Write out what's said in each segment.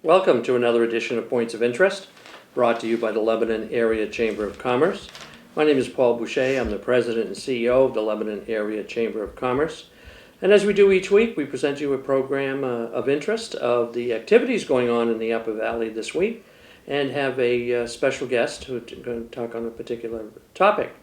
Welcome to another edition of Points of Interest, brought to you by the Lebanon Area Chamber of Commerce. My name is Paul Boucher. I'm the President and CEO of the Lebanon Area Chamber of Commerce. And as we do each week, we present you a program of interest of the activities going on in the Upper Valley this week, and have a special guest who's going to talk on a particular topic.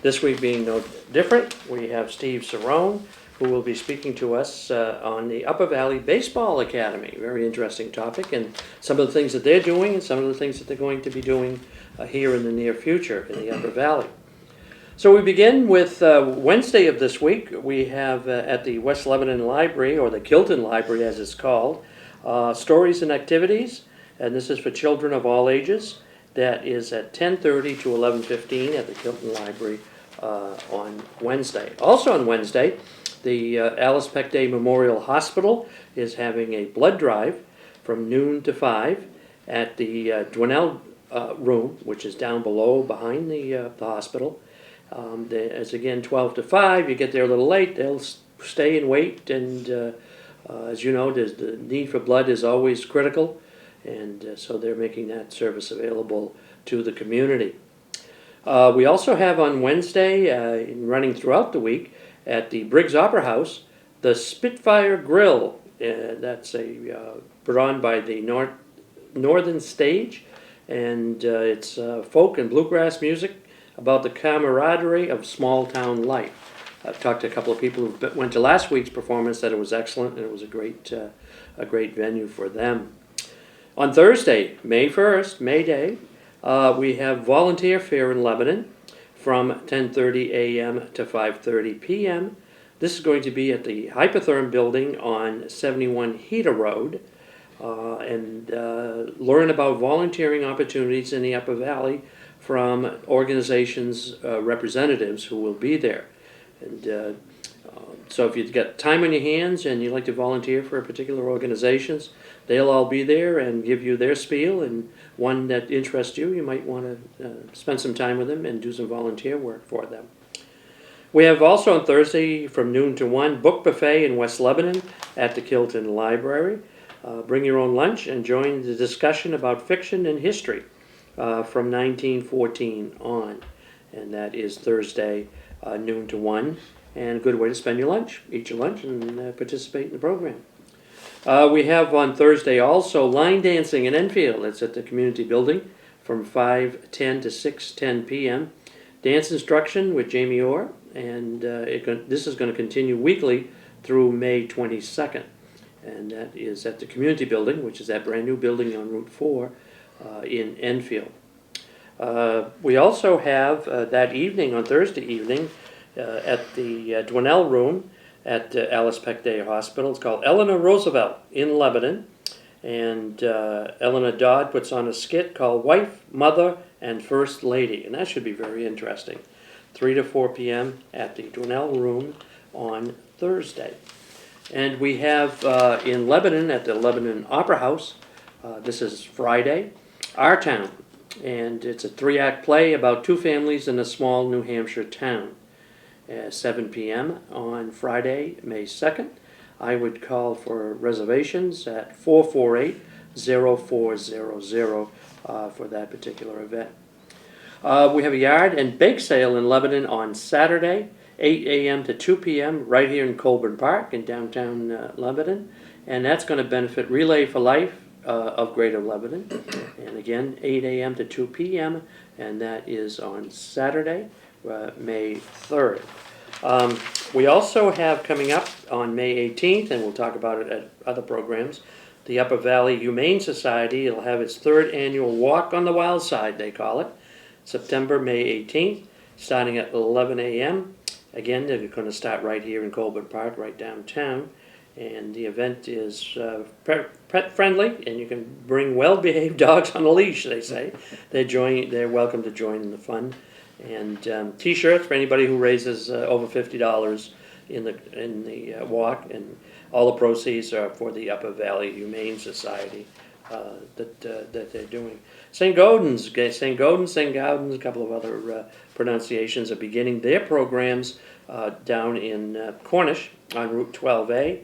This week being no different, we have Steve Cerrone, who will be speaking to us on the Upper Valley Baseball Academy. Very interesting topic, and some of the things that they're doing and some of the things that they're going to be doing here in the near future in the Upper Valley. So we begin with Wednesday of this week. We have at the West Lebanon Library, or the Kilton Library as it's called, Stories and Activities, and this is for children of all ages. That is at 10:30 to 11:15 at the Kilton Library on Wednesday. Also on Wednesday, the Alice Peck Day Memorial Hospital is having a blood drive from noon to 5 at the Dwinell room, which is down below behind the hospital. It's again 12 to 5. You get there a little late, they'll stay and wait. And as you know, the need for blood is always critical. And so they're making that service available to the community. We also have on Wednesday, running throughout the week, at the Briggs Opera House, the Spitfire Grill. That's put on by the Northern Stage, and it's folk and bluegrass music about the camaraderie of small town life. I've talked to a couple of people who went to last week's performance, said it was excellent, and it was a great venue for them. On Thursday, May 1st, May Day, we have Volunteer Fair in Lebanon from 10:30 a.m. to 5:30 p.m. This is going to be at the Hypertherm building on 71 Heta Road, and learn about volunteering opportunities in the Upper Valley from organizations' representatives who will be there. And so if you've got time on your hands and you like to volunteer for particular organizations, they'll all be there and give you their spiel, and one that interests you, you might want to spend some time with them and do some volunteer work for them. We have also on Thursday from noon to 1, Book Buffet in West Lebanon at the Kilton Library. Bring your own lunch and join the discussion about fiction and history from 1914 on. And that is Thursday, noon to 1. And a good way to spend your lunch. Eat your lunch and participate in the program. We have on Thursday also line dancing in Enfield. It's at the community building from 5:10 to 6:10 p.m. Dance instruction with Jamie Orr, and this is going to continue weekly through May 22nd. And that is at the community building, which is that brand new building on Route 4 in Enfield. We also have that evening, on Thursday evening, at the Dwinell room at Alice Peck Day Hospital. It's called Eleanor Roosevelt in Lebanon. And Eleanor Dodd puts on a skit called Wife, Mother, and First Lady. And that should be very interesting. 3 to 4 p.m. at the Dwinell room on Thursday. And we have in Lebanon at the Lebanon Opera House, this is Friday, Our Town. And it's a 3-act play about two families in a small New Hampshire town. 7 p.m. on Friday, May 2nd. I would call for reservations at 448-0400 for that particular event. We have a yard and bake sale in Lebanon on Saturday, 8 a.m. to 2 p.m. right here in Colburn Park in downtown Lebanon. And that's going to benefit Relay for Life of Greater Lebanon. And again, 8 a.m. to 2 p.m. And that is on Saturday, May 3rd. We also have coming up on May 18th, and we'll talk about it at other programs, the Upper Valley Humane Society. It'll have its 3rd annual Walk on the Wild Side, they call it, September, May 18th, starting at 11 a.m. Again, they're going to start right here in Colburn Park, right downtown. And the event is pet friendly, and you can bring well-behaved dogs on a leash, they say. They're welcome to join in the fun. And T-shirts for anybody who raises over $50 in the walk, and all the proceeds are for the Upper Valley Humane Society that they're doing. St. Gaudens, a couple of other pronunciations are beginning their programs down in Cornish on Route 12A.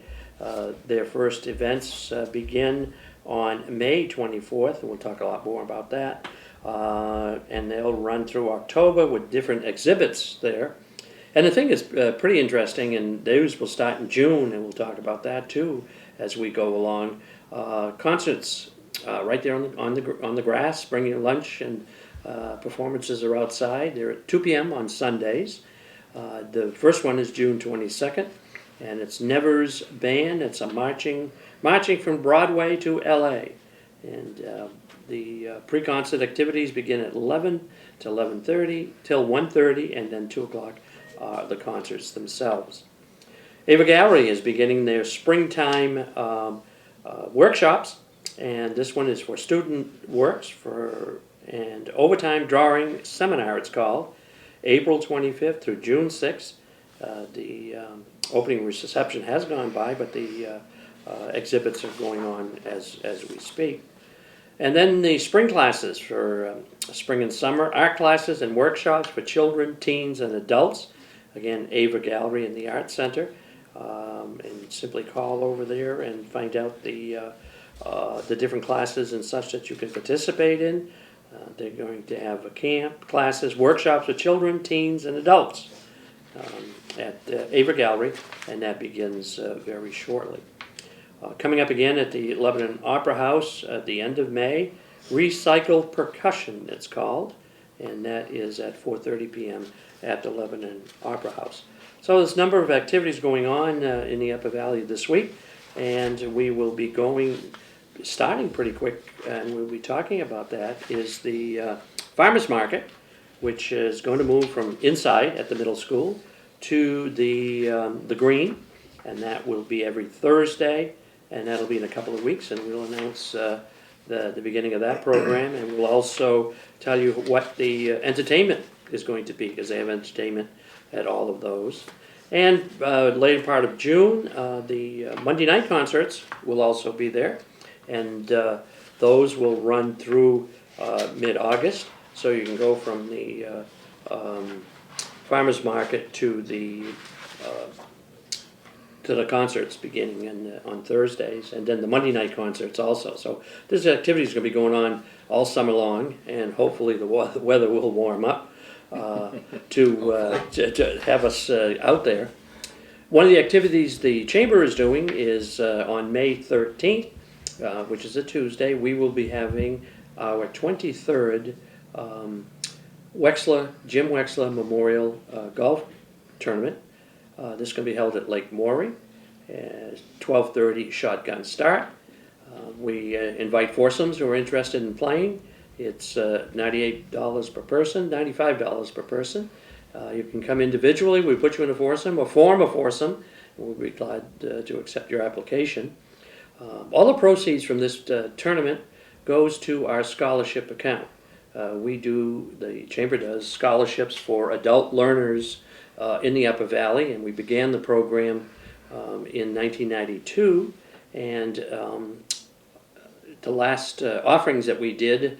Their first events begin on May 24th, and we'll talk a lot more about that. And they'll run through October with different exhibits there. And the thing is pretty interesting, and those will start in June, and we'll talk about that too as we go along. Concerts right there on the grass, bringing your lunch, and performances are outside. They're at 2 p.m. on Sundays. The first one is June 22nd, and it's Nevers Band. It's a marching from Broadway to L.A. And the pre-concert activities begin at 11 to 11:30 till 1:30, and then 2 o'clock the concerts themselves. Ava Gallery is beginning their springtime workshops, and this one is for student works and overtime drawing seminar. It's called April 25th through June 6th. The opening reception has gone by, but the exhibits are going on as we speak. And then the spring classes for spring and summer, art classes and workshops for children, teens, and adults. Again, Ava Gallery in the Art Center. And simply call over there and find out the different classes and such that you can participate in. They're going to have a camp, classes, workshops for children, teens, and adults at Ava Gallery, and that begins very shortly. Coming up again at the Lebanon Opera House at the end of May, Recycled Percussion it's called, and that is at 4:30 p.m. at the Lebanon Opera House. So there's a number of activities going on in the Upper Valley this week, and we will be starting pretty quick, and we'll be talking about that, is the Farmers Market, which is going to move from inside at the middle school to the green, and that will be every Thursday, and that'll be in a couple of weeks, and we'll announce the beginning of that program, and we'll also tell you what the entertainment is going to be, because they have entertainment at all of those. And later part of June, the Monday night concerts will also be there, and those will run through mid-August, so you can go from the farmers market to the concerts beginning on Thursdays, and then the Monday night concerts also. So this activity is going to be going on all summer long, and hopefully the weather will warm up to have us out there. One of the activities the Chamber is doing is on May 13th, which is a Tuesday, we will be having our 23rd Jim Wexler Memorial Golf Tournament. This is going to be held at Lake Morey, 12:30 shotgun start. We invite foursomes who are interested in playing. It's $98 per person, $95 per person. You can come individually. We put you in a foursome or form a foursome. We'll be glad to accept your application. All the proceeds from this tournament goes to our scholarship account. The Chamber does scholarships for adult learners in the Upper Valley, and we began the program in 1992, and the last offerings that we did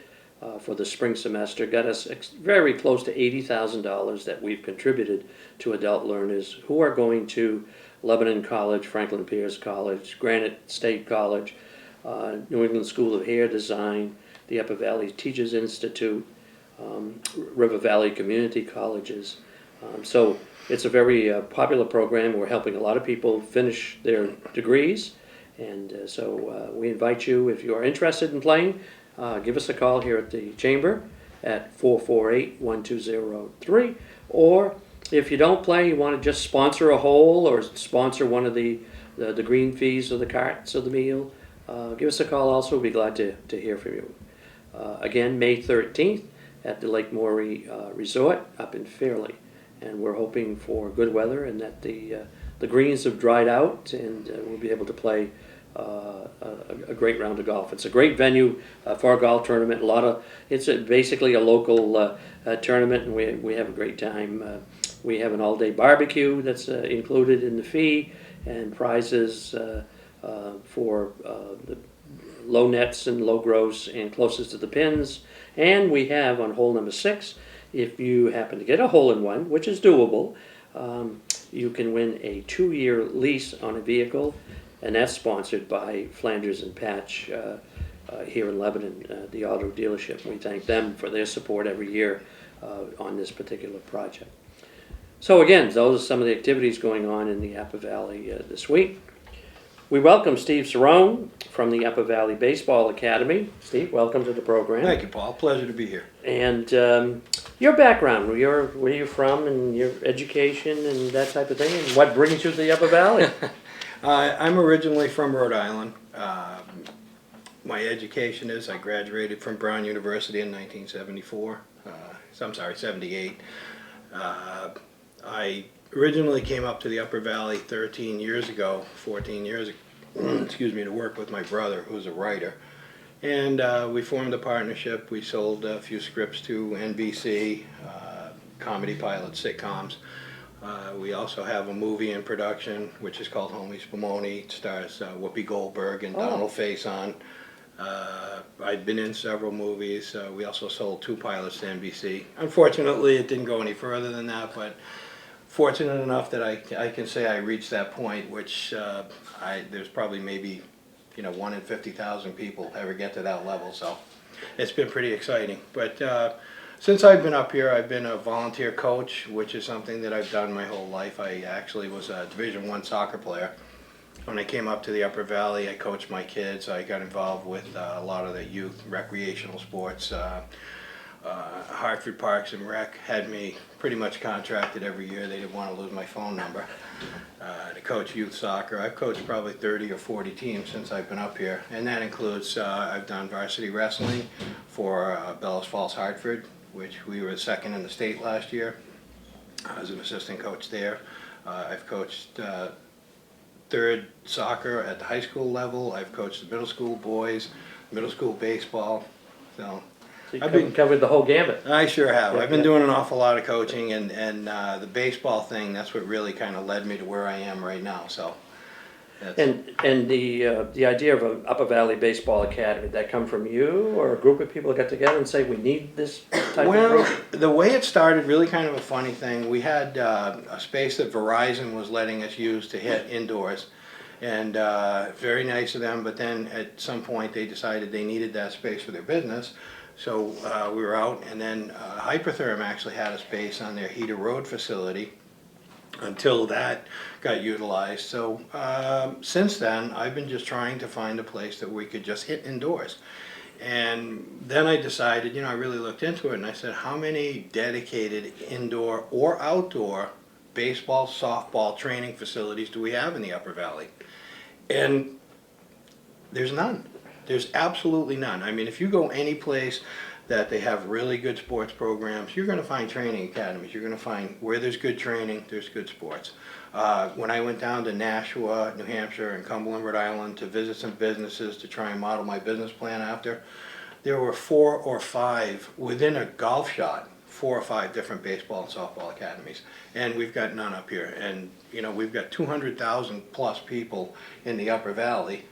for the spring semester got us very close to $80,000 that we've contributed to adult learners who are going to Lebanon College, Franklin Pierce College, Granite State College, New England School of Hair Design, the Upper Valley Teachers Institute, River Valley Community Colleges. So it's a very popular program. We're helping a lot of people finish their degrees, and so we invite you, if you are interested in playing, give us a call here at the Chamber at 448-1203, or if you don't play, you want to just sponsor a hole or sponsor one of the green fees or the carts or the meal, give us a call also. We'll be glad to hear from you. Again, May 13th at the Lake Morey Resort up in Fairleigh, and we're hoping for good weather and that the greens have dried out, and we'll be able to play a great round of golf. It's a great venue for a golf tournament. It's basically a local tournament, and we have a great time. We have an all-day barbecue that's included in the fee, and prizes for the low nets and low gross and closest to the pins. And we have on hole number 6, if you happen to get a hole-in-one, which is doable, you can win a 2-year lease on a vehicle, and that's sponsored by Flanders and Patch here in Lebanon, the auto dealership. We thank them for their support every year on this particular project. So again, those are some of the activities going on in the Appa Valley this week. We welcome Steve Cerrone from the Appa Valley Baseball Academy. Steve, welcome to the program. Thank you, Paul. Pleasure to be here. And your background, where are you from, and your education and that type of thing, and what brings you to the Appa Valley? I'm originally from Rhode Island. My education is I graduated from Brown University in 1974. I'm sorry, 78. I originally came up to the Upper Valley 14 years ago, excuse me, to work with my brother, who's a writer. And we formed a partnership. We sold a few scripts to NBC, comedy pilot sitcoms. We also have a movie in production, which is called Homie Spumoni. It stars Whoopi Goldberg and Donald Faison. I've been in several movies. We also sold 2 pilots to NBC. Unfortunately, it didn't go any further than that, but fortunate enough that I can say I reached that point, which there's probably maybe 1 in 50,000 people ever get to that level. So it's been pretty exciting. But since I've been up here, I've been a volunteer coach, which is something that I've done my whole life. I actually was a Division I soccer player. When I came up to the Upper Valley, I coached my kids. I got involved with a lot of the youth recreational sports. Hartford Parks and Rec had me pretty much contracted every year. They didn't want to lose my phone number to coach youth soccer. I've coached probably 30 or 40 teams since I've been up here, and that includes I've done varsity wrestling for Bellows Falls Hartford, which we were second in the state last year. I was an assistant coach there. I've coached third soccer at the high school level. I've coached the middle school boys, middle school baseball. So You've covered the whole gamut. I sure have. Yeah, I've been doing an awful lot of coaching, and the baseball thing, that's what really kind of led me to where I am right now. So, And the idea of an Upper Valley Baseball Academy, did that come from you or a group of people that got together and say we need this type of program? The way it started, really kind of a funny thing. We had a space that Verizon was letting us use to hit indoors, and very nice of them. But then at some point they decided they needed that space for their business. So we were out, and then Hypertherm actually had a space on their Heater Road facility until that got utilized. So since then, I've been just trying to find a place that we could just hit indoors. And then I decided, I really looked into it, and I said, how many dedicated indoor or outdoor baseball, softball training facilities do we have in the Upper Valley? And there's none. There's absolutely none. I mean, if you go any place that they have really good sports programs, you're going to find training academies. You're going to find where there's good training, there's good sports. When I went down to Nashua, New Hampshire, and Cumberland, Rhode Island to visit some businesses to try and model my business plan after, there were 4 or 5 within a golf shot, 4 or 5 different baseball and softball academies, and we've got none up here. And we've got 200,000 plus people in the Upper Valley.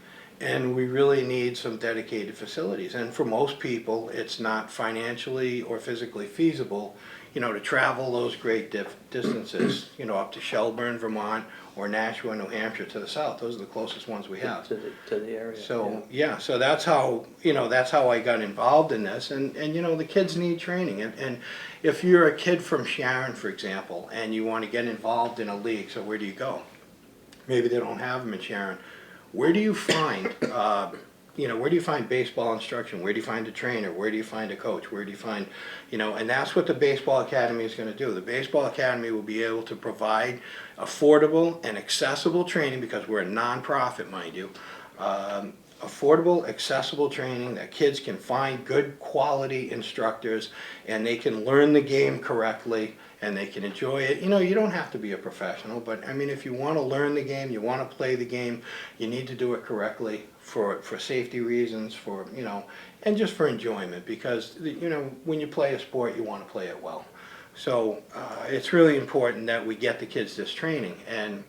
And we really need some dedicated facilities. And for most people, it's not financially or physically feasible, to travel those great distances, up to Shelburne, Vermont, or Nashua, New Hampshire to the south. Those are the closest ones we have. To the area. So, so that's how, that's how I got involved in this. And the kids need training. And if you're a kid from Sharon, for example, and you want to get involved in a league, so where do you go? Maybe they don't have them in Sharon. Where do you find, where do you find baseball instruction? Where do you find a trainer? Where do you find a coach? Where do you find, and that's what the Baseball Academy is going to do. The Baseball Academy will be able to provide affordable and accessible training, because we're a nonprofit, mind you, affordable, accessible training that kids can find good quality instructors, and they can learn the game correctly, and they can enjoy it. You don't have to be a professional, but I mean, if you want to learn the game, you want to play the game, you need to do it correctly for safety reasons, and just for enjoyment, because when you play a sport, you want to play it well. So it's really important that we get the kids this training. And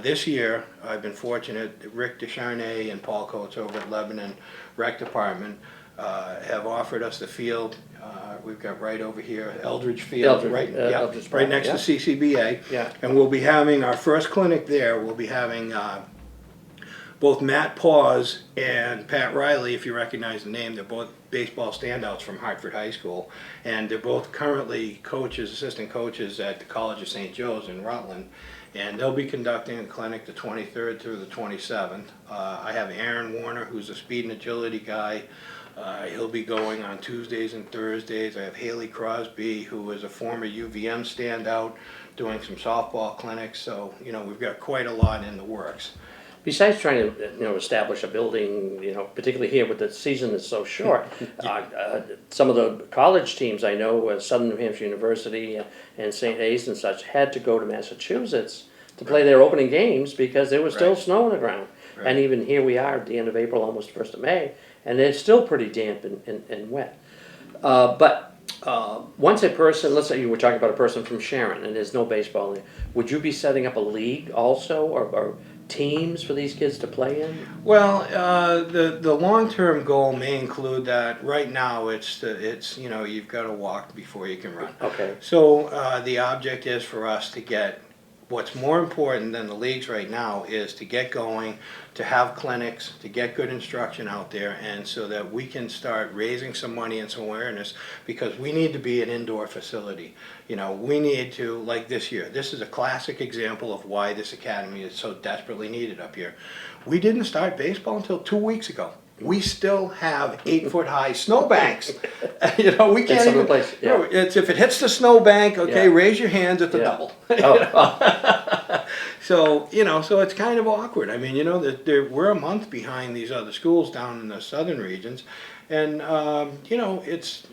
this year, I've been fortunate. Rick Descharnay and Paul Coates over at Lebanon Rec Department have offered us the field. We've got right over here, Eldridge Field, right next to CCBA. Yeah. And we'll be having our first clinic there. We'll be having both Matt Paws and Pat Riley, if you recognize the name, they're both baseball standouts from Hartford High School, and they're both currently coaches, assistant coaches at the College of St. Joe's in Rutland, and they'll be conducting a clinic the 23rd through the 27th. I have Aaron Warner, who's a speed and agility guy. He'll be going on Tuesdays and Thursdays. I have Haley Crosby, who is a former UVM standout, doing some softball clinics. So, you know, we've got quite a lot in the works. Besides trying to, establish a building, particularly here with the season is so short, some of the college teams I know, Southern New Hampshire University and St. A's and such, had to go to Massachusetts to play their opening games because there was still Right. snow on the ground. Right. And even here we are at the end of April, almost 1st of May, and it's still pretty damp and wet. But once a person, let's say you were talking about a person from Sharon and there's no baseball in there, would you be setting up a league also or teams for these kids to play in? Well, the long-term goal may include that. Right now, it's you've got to walk before you can run. Okay. So the object is for us to get. What's more important than the leagues right now is to get going, to have clinics, to get good instruction out there, and so that we can start raising some money and some awareness, because we need to be an indoor facility. We need to, like this year, this is a classic example of why this academy is so desperately needed up here. We didn't start baseball until 2 weeks ago. We still have 8-foot-high snowbanks. We can't some even. place, yeah. It's if it hits the snowbank, okay, Yeah. raise your hands at the Yeah. double. Oh, So so it's kind of awkward. I mean, we're a month behind these other schools down in the southern regions, and it's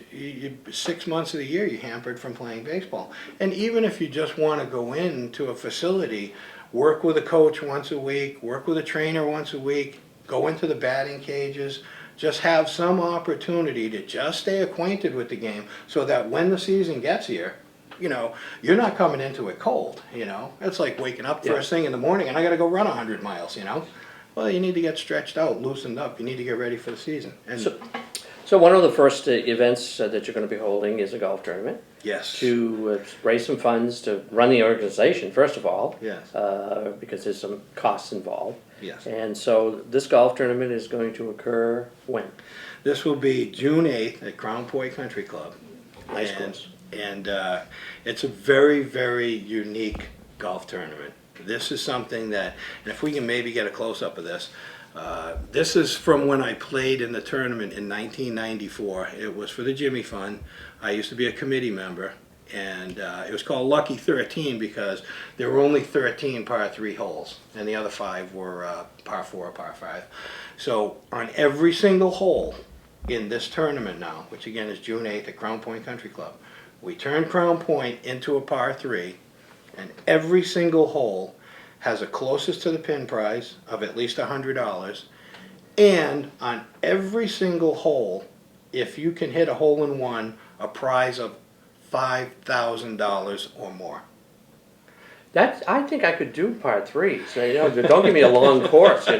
6 months of the year you're hampered from playing baseball. And even if you just want to go into a facility, work with a coach once a week, work with a trainer once a week, go into the batting cages, just have some opportunity to just stay acquainted with the game, so that when the season gets here, you're not coming into it cold. It's like waking up first thing in the morning and I got to go run 100 miles. Well, you need to get stretched out, loosened up. You need to get ready for the season. And so one of the first events that you're going to be holding is a golf tournament yes, to raise some funds to run the organization, first of all, yes, because there's some costs involved. yes. And so this golf tournament is going to occur when? This will be June 8th at Crown Point Country Club. Nice And- course. And it's a very, very unique golf tournament. This is something that, and if we can maybe get a close-up of this, this is from when I played in the tournament in 1994. It was for the Jimmy Fund. I used to be a committee member, and it was called Lucky 13 because there were only 13 par 3 holes, and the other 5 were par 4 or par 5. So on every single hole in this tournament now, which again is June 8th at Crown Point Country Club, we turn Crown Point into a par 3, and every single hole has a closest to the pin prize of at least $100, and on every single hole, if you can hit a hole in one, a prize of $5,000 or more. I think I could do par 3. So don't give me a long course. Hit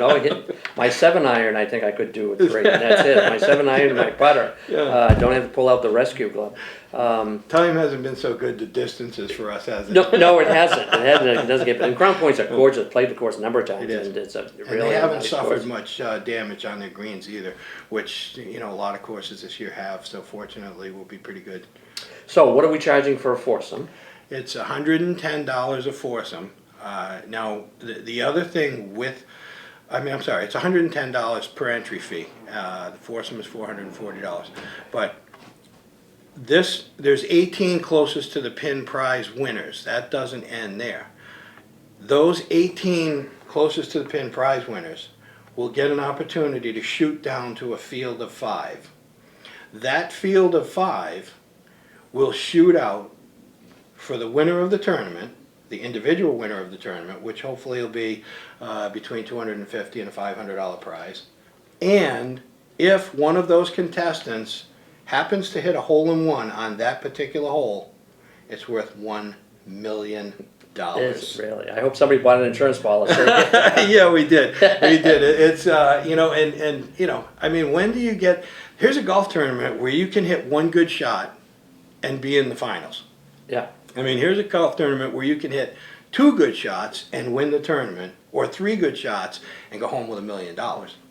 my 7-iron. I think I could do a 3. And that's it. My 7-iron, my putter. Yeah. Don't have to pull out the rescue glove. Time hasn't been so good to distances for us, has it? No, it hasn't. It hasn't. It doesn't get. And Crown Point's a gorgeous. Played the course a number of times, It is. and it's a And really they haven't nice suffered course. much damage on their greens either, which a lot of courses this year have. So fortunately, will be pretty good. So, what are we charging for a foursome? It's $110 a foursome. Now, the other thing I'm sorry, it's $110 per entry fee. The foursome is $440. But there's 18 closest to the pin prize winners. That doesn't end there. Those 18 closest to the pin prize winners will get an opportunity to shoot down to a field of 5. That field of 5 will shoot out for the winner of the tournament, the individual winner of the tournament, which hopefully will be between $250 and a $500 prize. And if one of those contestants happens to hit a hole-in-one on that particular hole, it's worth $1 million. Is it really? I hope somebody bought an insurance policy. Yeah, we did. We did. It's I mean, when do you get? Here's a golf tournament where you can hit one good shot and be in the finals. Yeah. I mean, here's a golf tournament where you can hit 2 good shots and win the tournament, or 3 good shots and go home with $1 million.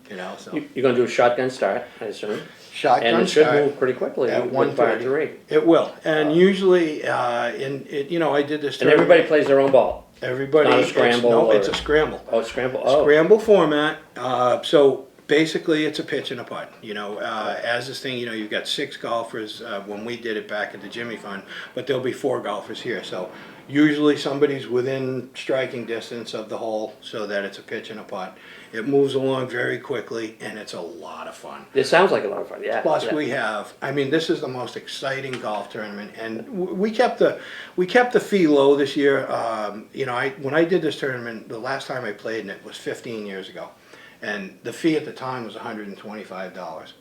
You know, so You're gonna do a shotgun start, I assume? shotgun And it should start move pretty quickly at with par 1:30. three. It will, and usually, you know, I did this. And everybody plays their own ball. Everybody. Not a scramble No, or- it's a scramble. Oh, scramble, oh. Scramble format. So basically, it's a pitch and a putt. You know, as this thing, you know, you've got 6 golfers when we did it back at the Jimmy Fund, but there'll be 4 golfers here. So usually somebody's within striking distance of the hole, so that it's a pitch and a putt. It moves along very quickly, and it's a lot of fun. It sounds like a lot of fun, yeah. Plus, yeah. we have. I mean, this is the most exciting golf tournament, and we kept the fee low this year. You know, when I did this tournament, the last time I played in it was 15 years ago, and the fee at the time was $125.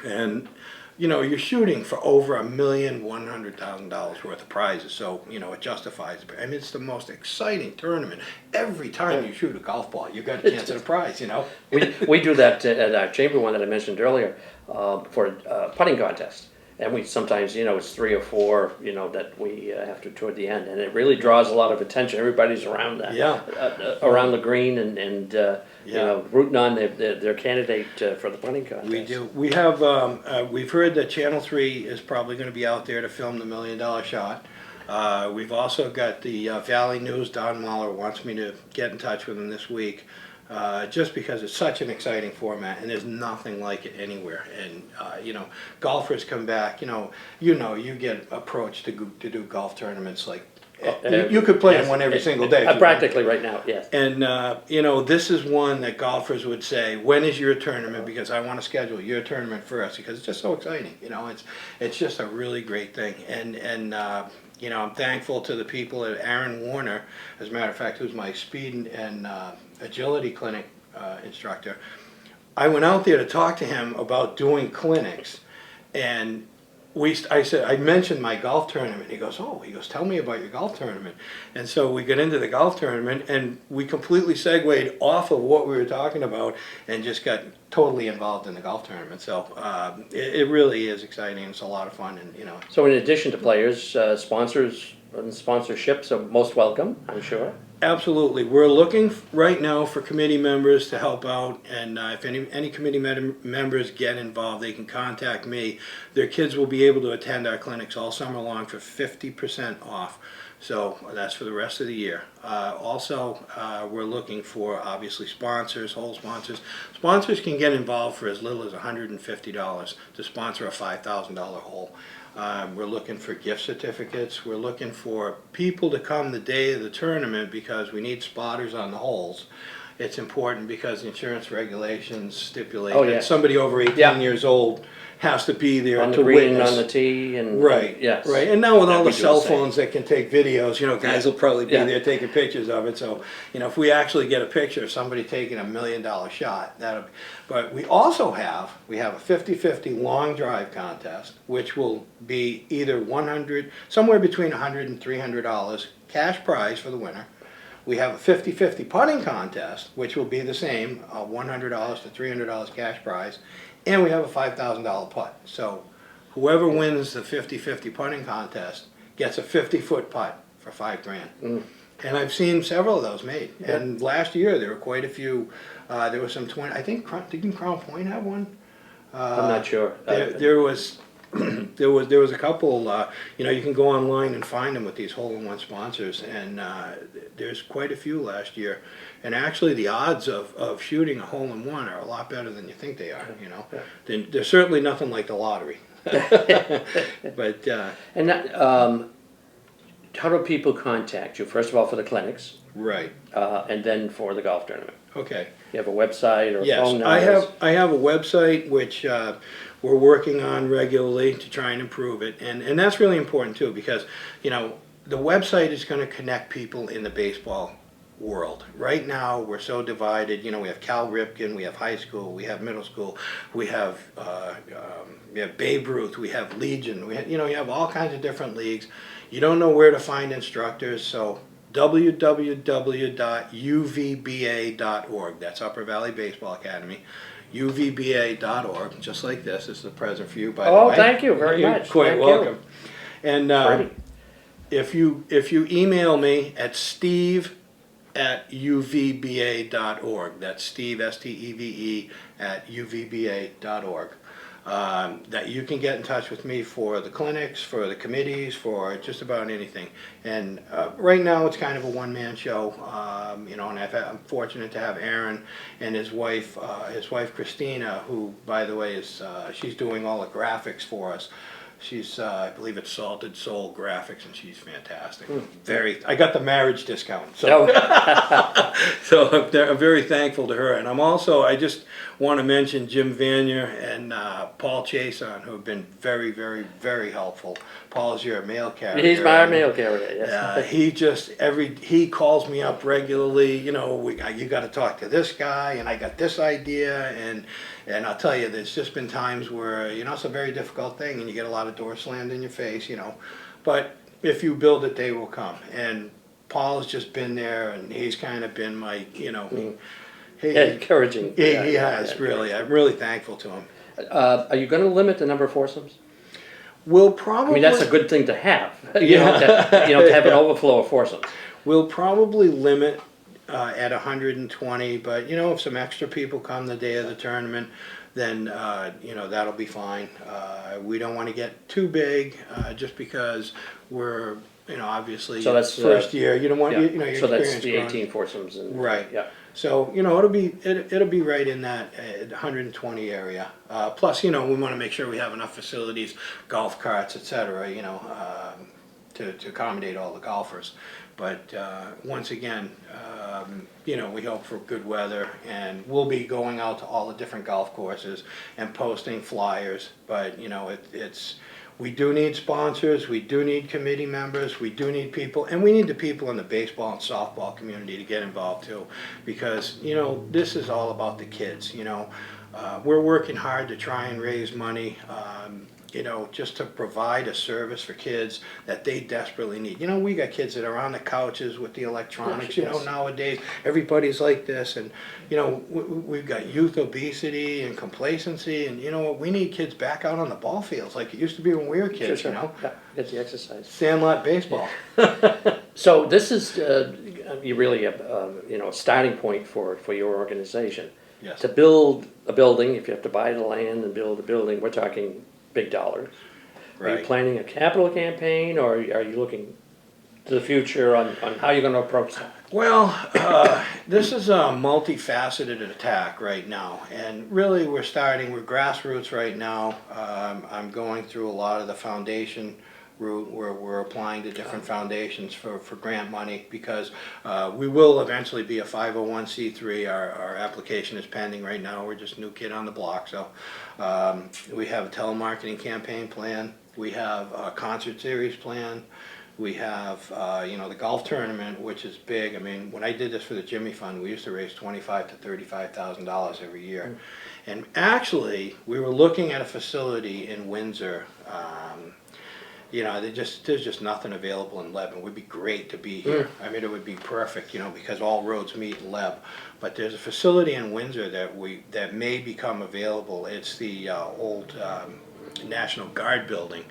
And you know, you're shooting for over $1,100,000 worth of prizes, so you know it justifies. I mean, it's the most exciting tournament. Every time you shoot a golf ball, you got a chance at a prize. You know. We do that at our chamber one that I mentioned earlier for a putting contest. And we sometimes, you know, it's 3 or 4, you know, that we have to toward the end. And it really draws a lot of attention. Everybody's around that. Yeah. Around the green and you Yeah. know, rooting on their candidate for the putting contest. We do. We have. We've heard that Channel 3 is probably going to be out there to film the $1 Million Shot. We've also got the Valley News. Don Mahler wants me to get in touch with him this week, just because it's such an exciting format and there's nothing like it anywhere. And you know, golfers come back. You get approached to do golf tournaments like. You could play in one every single day. if you Practically right now, yes. And, you know, this is one that golfers would say, when is your tournament? Because I want to schedule your tournament first, because it's just so exciting. You know, it's just a really great thing. And you know, I'm thankful to the people at Aaron Warner, as a matter of fact, who's my speed and agility clinic instructor. I went out there to talk to him about doing clinics, and I mentioned my golf tournament. He goes, tell me about your golf tournament. And so we got into the golf tournament, and we completely segued off of what we were talking about and just got totally involved in the golf tournament. So it really is exciting. It's a lot of fun, and you know. So in addition to players, sponsors and sponsorships are most welcome, I'm sure. Absolutely. We're looking right now for committee members to help out, and if any committee members get involved, they can contact me. Their kids will be able to attend our clinics all summer long for 50% off. So that's for the rest of the year. Also, we're looking for, obviously, sponsors, hole sponsors. Sponsors can get involved for as little as $150 to sponsor a $5,000 hole. We're looking for gift certificates. We're looking for people to come the day of the tournament because we need spotters on the holes. It's important because insurance regulations stipulate that somebody over 18 years old has to be there on the to green, witness. on the tee, and Right, yes, right. And now with all we the do cell the same. phones that can take videos, you know, guys will probably be Yeah. there taking pictures of it. So, you know, if we actually get a picture of somebody taking $1 million shot, that'll be. But we also have a 50-50 long drive contest, which will be either somewhere between $100 and $300 cash prize for the winner. We have a 50-50 putting contest, which will be the same, $100 to $300 cash prize, and we have a $5,000 putt. So whoever wins the 50-50 putting contest gets a 50-foot putt for $5,000. And I've seen several of those made. Yeah. And last year there were quite a few. There was some 20. I think didn't Crown Point have one? I'm not sure. There was. There was a couple. You know, you can go online and find them with these hole-in-one sponsors, and there's quite a few last year. And actually, the odds of shooting a hole-in-one are a lot better than you think they are. You know, there's certainly nothing like the lottery. But And that, how do people contact you? First of all, for the clinics, right. and then for the golf tournament. Okay. You have a website or a Yes, phone number? I have a website which we're working on regularly to try and improve it, and that's really important too, because you know the website is going to connect people in the baseball world. Right now we're so divided. You know, we have Cal Ripken, we have high school, we have middle school, we have Babe Ruth, we have Legion. You have all kinds of different leagues. You don't know where to find instructors, so www.uvba.org. That's Upper Valley Baseball Academy. uvba.org, just like this. This is a present for you, by the way. Oh, thank you very You're much. quite Thank welcome. you. And Pretty. if you email me at steve@uvba.org, that's Steve, STEVE, @uvba.org, that you can get in touch with me for the clinics, for the committees, for just about anything. And right now it's kind of a one-man show, you know, and I'm fortunate to have Aaron and his wife Christina, who, by the way, is she's doing all the graphics for us. She's, I believe it's Salted Soul Graphics, and she's fantastic. I got the marriage discount, so so I'm very thankful to her. And I just want to mention Jim Vanier and Paul Chason, who have been very, very, very helpful. Paul's your mail carrier. He's my mail carrier, yes. He calls me up regularly. You know, you got to talk to this guy, and I got this idea, and I'll tell you, there's just been times where, you know, it's a very difficult thing, and you get a lot of doors slammed in your face, you know. But if you build it, they will come. And Paul's just been there, and he's kind of been my, you know, encouraging. He has, really. I'm really thankful to him. Are you going to limit the number of foursomes? We'll probably. I mean, that's a good thing to have. You know, to have an overflow of foursomes. We'll probably limit at 120, but you know, if some extra people come the day of the tournament, then you know, that'll be fine. We don't want to get too big, just because we're, you know, obviously so that's first year. You don't want you know, your so that's the growing. 18 foursomes, and right. Yeah. So you know, it'll be right in that 120 area. Plus, you know, we want to make sure we have enough facilities, golf carts, etc. You know, to accommodate all the golfers. But once again, you know, we hope for good weather, and we'll be going out to all the different golf courses and posting flyers. But you know, we do need sponsors, we do need committee members, we do need people, and we need the people in the baseball and softball community to get involved too, because you know, this is all about the kids. You know, we're working hard to try and raise money. You know, just to provide a service for kids that they desperately need. You know, we got kids that are on the couches with the electronics, you know, nowadays. Everybody's like this, and, you know, we've got youth obesity and complacency, and, you know what, we need kids back out on the ball fields like it used to be when we were kids, Sure. you know. Yeah, get the exercise. Sandlot baseball. So this is you really you know, a starting point for your organization. Yes. To build a building, if you have to buy the land and build a building, we're talking big dollars. Are you Right. planning a capital campaign, or are you looking to the future on how you're going to approach that? Well, this is a multifaceted attack right now, and really we're grassroots right now. I'm going through a lot of the foundation route where we're applying to different foundations for grant money, because we will eventually be a 501c3. Our application is pending right now. We're just a new kid on the block. So we have a telemarketing campaign plan. We have a concert series plan. We have, you know, the golf tournament, which is big. I mean, when I did this for the Jimmy Fund, we used to raise $25,000 to $35,000 every year. And actually, we were looking at a facility in Windsor. You know, there's just nothing available in Leb. It would be great to be here. I mean, it would be perfect, you know, because all roads meet in Leb. But there's a facility in Windsor that may become available. It's the old National Guard building.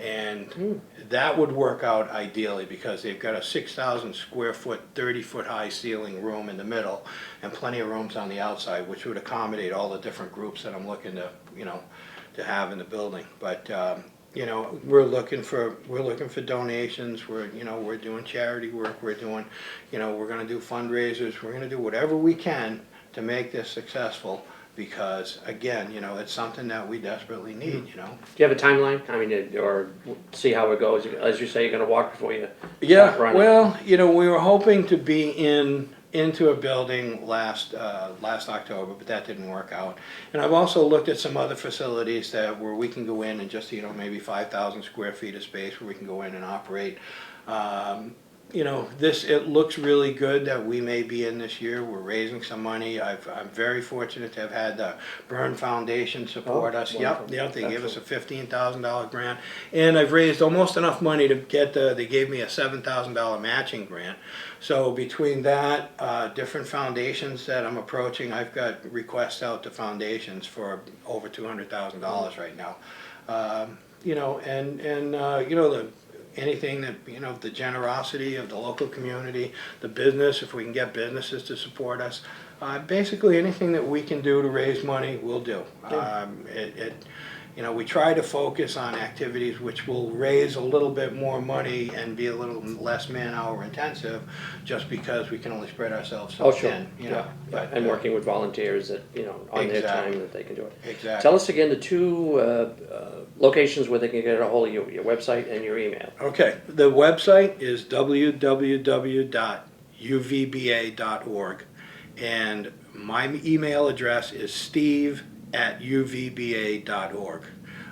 And that would work out ideally, because they've got a 6,000 square foot, 30-foot high ceiling room in the middle, and plenty of rooms on the outside, which would accommodate all the different groups that I'm looking to, you know, to have in the building. But you know, we're looking for donations. We're doing charity work. We're doing, you know, we're going to do fundraisers. We're going to do whatever we can to make this successful, because again, you know, it's something that we desperately need, you know. Do you have a timeline? I mean, or see how it goes? As you say, you're going to walk before you Yeah, run. well, you know, we were hoping to be into a building last October, but that didn't work out. And I've also looked at some other facilities where we can go in and just, you know, maybe 5,000 square feet of space where we can go in and operate. You know, it looks really good that we may be in this year. We're raising some money. I'm very fortunate to have had the Byrne Foundation support us. Wonderful. Yep, they gave us a $15,000 grant, and I've raised almost enough money to they gave me a $7,000 matching grant. So between that, different foundations that I'm approaching, I've got requests out to foundations for over $200,000 right now. You know, and you know, anything that, you know, the generosity of the local community, the business, if we can get businesses to support us. Basically, anything that we can do to raise money, we'll do. You know, we try to focus on activities which will raise a little bit more money and be a little less man-hour intensive, just because we can only spread ourselves so Oh, sure. thin, you know. But, And working with volunteers that, you know, on their Exactly. time that they can do it. Exactly. Tell us again the two locations where they can get a hold of you, your website and your email. Okay, the website is www.uvba.org, and my email address is steve@uvba.org.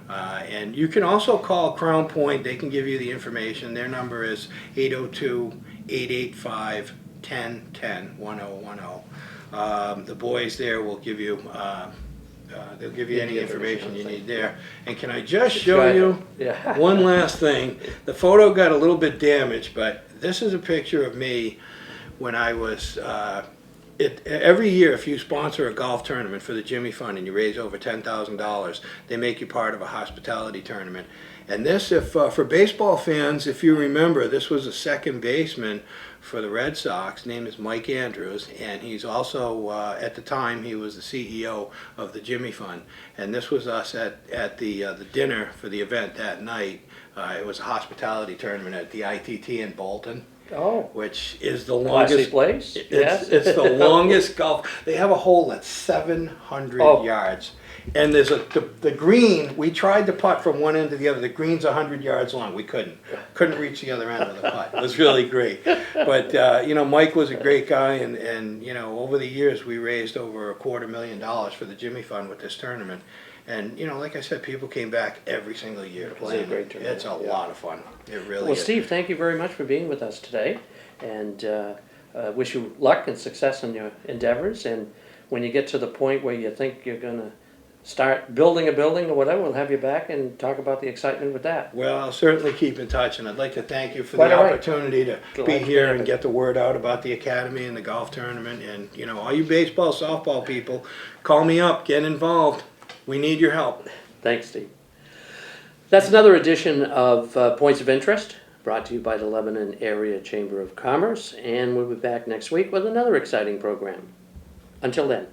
And you can also call Crown Point. They can give you the information. Their number is 802-885-1010, 1010. The boys there will give you, they'll give you any information you need there. And can I just show you Yeah. one last thing? The photo got a little bit damaged, but this is a picture of me when I was, every year, if you sponsor a golf tournament for the Jimmy Fund and you raise over $10,000, they make you part of a hospitality tournament. And this, if for baseball fans, if you remember, this was a second baseman for the Red Sox. His name is Mike Andrews, and he's also, at the time, he was the CEO of the Jimmy Fund. And this was us at the dinner for the event that night. It was a hospitality tournament at the ITT in Bolton. Oh, Which is the classy longest place. Yes. it's the longest golf. They have a hole that's 700 Oh. yards, and there's the green. We tried to putt from one end to the other. The green's 100 yards long. We couldn't reach the other end of the putt. It was really great. But you know, Mike was a great guy, and you know, over the years we raised over $250,000 for the Jimmy Fund with this tournament. And you know, like I said, people came back every single year to play. a great tournament, It's a yeah. lot of fun. It really Well, is. Steve, thank you very much for being with us today, and wish you luck and success in your endeavors. And when you get to the point where you think you're going to start building a building or whatever, we'll have you back and talk about the excitement with that. Well, I'll certainly keep in touch, and I'd like to thank you for Quite the all right. opportunity to Glad be to here have and it. get the word out about the academy and the golf tournament. And you know, all you baseball, softball people, call me up, get involved. We need your help. Thanks, Steve. That's another edition of Points of Interest, brought to you by the Lebanon Area Chamber of Commerce, and we'll be back next week with another exciting program. Until then.